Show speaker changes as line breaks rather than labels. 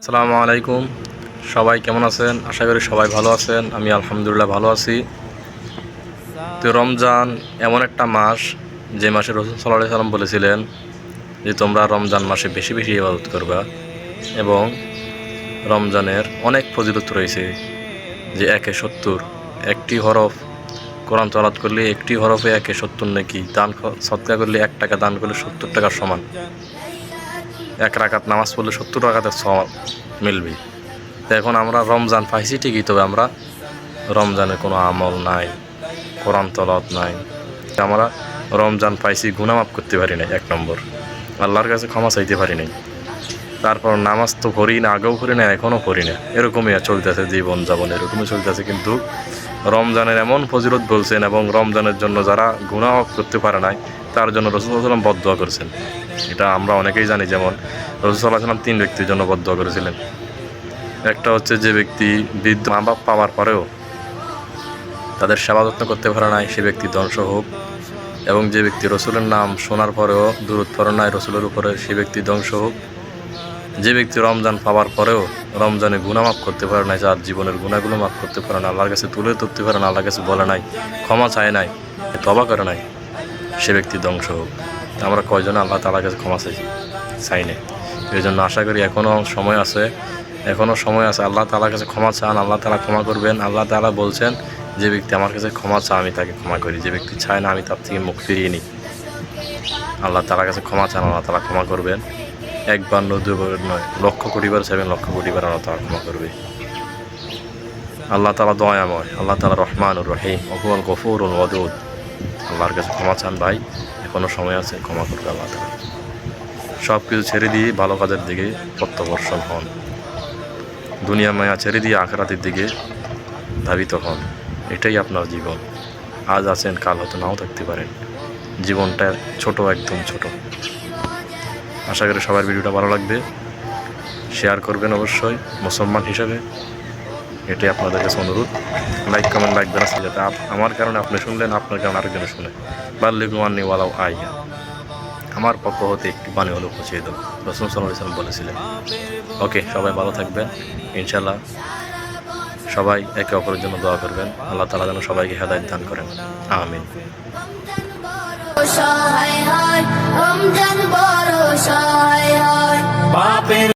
আসসালামু আলাইকুম। সবাই কেমন আছেন? আশা করি সবাই ভালো আছেন। আমি আলহামদুলিল্লাহ ভালো আছি। তো রমজান এমন একটা মাস, যে মাসে রাসূল সাল্লাল্লাহু আলাইহি সাল্লাম বলেছিলেন যে তোমরা রমজান মাসে বেশি বেশি ইবাদত করবা, এবং রমজানের অনেক ফজিলত রয়েছে। যে 1/70 একটি হরফ কোরআন তেলাওয়াত করলে একটি হরফে 1/70 নেকি, দান সদকা করলে 1 টাকা দান করলে 70 টাকার সমান, 1 রাকাত নামাজ পড়লে 70 রাকাতের সওয়াব মিলবে। তো এখন আমরা রমজান পাইছি ঠিকই, তবে আমরা রমজানের কোনো আমল নাই, কোরআন তেলাওয়াত নাই। আমরা রমজান পাইছি, গুনাহ মাফ করতে পারি নাই, 1 নম্বর আল্লাহর কাছে ক্ষমা চাইতে পারি নাই। তারপর নামাজ তো পড়ি না, আগেও পড়ি না, এখনও পড়ি না, এরকমই চলতেছে জীবন যাপন, এরকমই চলতেছে। কিন্তু রমজানের এমন ফজিলত বলছেন, এবং রমজানের জন্য যারা গুনাহ মাফ করতে পারে নাই তার জন্য রাসূল সাল্লাল্লাহু আলাইহি ওয়াসাল্লাম বদদুয়া করেছেন। এটা আমরা অনেকেই জানি। যেমন রাসূল সাল্লাল্লাহু আলাইহি ওয়াসাল্লাম 3 ব্যক্তির জন্য বদদুয়া করেছিলেন। একটা হচ্ছে যে ব্যক্তি বৃদ্ধ মা বাপ পাওয়ার পরেও তাদের সেবা যত্ন করতে পারে নাই, সে ব্যক্তি ধ্বংস হোক। এবং যে ব্যক্তি রসুলের নাম শোনার পরেও দুরূদ পড়ে নাই রসুলের উপরে, সে ব্যক্তি ধ্বংস হোক। যে ব্যক্তি রমজান পাওয়ার পরেও রমজানে গুনাহ মাফ করতে পারে নাই, যার জীবনের গুনাহগুলো মাফ করতে পারে না, আল্লাহর কাছে তুলে ধরতে পারে না, আল্লাহর কাছে বলে নাই, ক্ষমা চায় নাই, তওবা করে নাই, সে ব্যক্তি ধ্বংস হোক। আমরা কয়জনে আল্লাহ তাআলার কাছে ক্ষমা চাই না? এই জন্য আশা করি এখনও সময় আছে, আল্লাহ তাআলার কাছে ক্ষমা চান, আল্লাহ তাআলা ক্ষমা করবেন। আল্লাহ তাআলা বলছেন, যে ব্যক্তি আমার কাছে ক্ষমা চায় আমি তাকে ক্ষমা করি, যে ব্যক্তি চায় না আমি তার থেকে মুখ ফিরিয়ে নিই। আল্লাহ তাআলার কাছে ক্ষমা চান, আল্লাহ তাআলা ক্ষমা করবেন। 1 বার নয়, 2 বার নয়, লক্ষ কোটি বার চাইবেন, লক্ষ কোটি বার আল্লাহ তাআলা ক্ষমা করবে। আল্লাহ তাআলা দয়াময়, আল্লাহ তাআলা রহমানুর রহিম, হুয়াল গফুরুল ওয়াদুদ। আল্লাহর কাছে ক্ষমা চান ভাই, এখনও সময় আছে, ক্ষমা করবে আল্লাহ তাআলা। সব কিছু ছেড়ে দিয়ে ভালো কাজের দিকে প্রত্যাবর্তন হন, দুনিয়া মায়া ছেড়ে দিয়ে আখিরাতের দিকে ধাবিত হন। এটাই আপনার জীবন। আজ আছেন, কাল হয়তো নাও থাকতে পারেন। জীবনটা ছোট, একদম ছোট। আশা করি সবার ভিডিওটা ভালো লাগবে, শেয়ার করবেন অবশ্যই মুসলমান হিসাবে, এটাই আপনাদের কাছে অনুরোধ। লাইক কমেন্ট লাগবে না, যাতে আমার কারণে আপনি শুনলেন, আপনার কারণে আরেকজনে শুনে। বাল্লিগু আন্নী ওয়ালাউ আয়া, আমার পক্ষ হতে একটি বাণী হলেও পৌঁছিয়ে দেব, রাসূল সাল্লাল্লাহু আলাইহি ওয়াসাল্লাম বলেছিলেন। ওকে, সবাই ভালো থাকবেন ইনশাল্লাহ। সবাই একে অপরের জন্য দোয়া করবেন, আল্লাহ তাআলা যেন সবাইকে হেদায়েত দান করেন, আমিন।
রমজান বড় সহায় হয়।